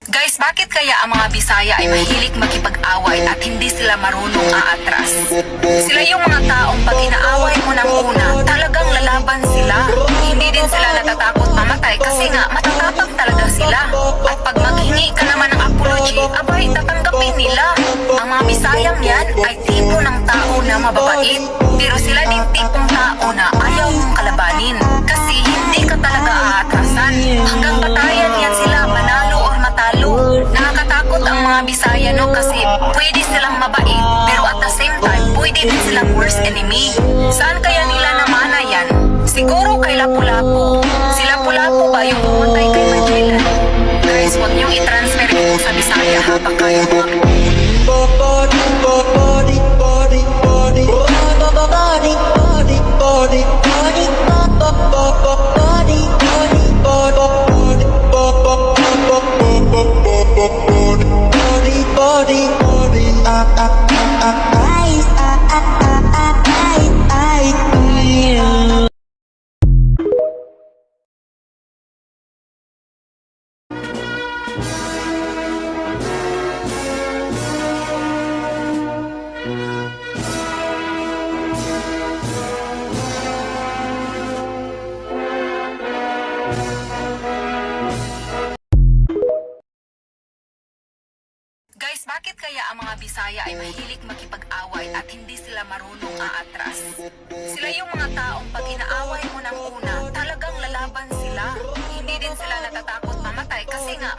Guys, bakit kaya ang mga Bisaya ay mahilig makipag-away at hindi sila marunong aatras? Sila yung mga taong pag inaaway mo ng una, talagang lalaban sila. Hindi din sila natatakot mamatay kasi nga matatapang talaga sila. At pag maghingi ka naman ng apology, abay tatanggapin nila. Ang mga Bisayang yan ay tipo ng tao na mababait. Pero sila din tipong tao na ayaw mong kalabanin. Kasi hindi ka talaga aatrasan. Hanggang patayan yan sila, manalo or matalo. Nakakatakot ang mga Bisaya, no? Kasi pwede silang mabait, pero at the same time, pwede din silang worst enemy. Saan kaya nila namana yan? Siguro kay Lapu-Lapu. Si Lapu-Lapu ba yung pumatay kay Magellan? Guys, huwag niyong i-transfer ito sa Bisaya ha, baka yung mga... Guys, bakit kaya ang mga Bisaya ay mahilig makipag-away at hindi sila marunong aatras? Sila yung mga taong pag inaaway mo ng una, talagang lalaban sila. Hindi din sila natatakot mamatay kasi nga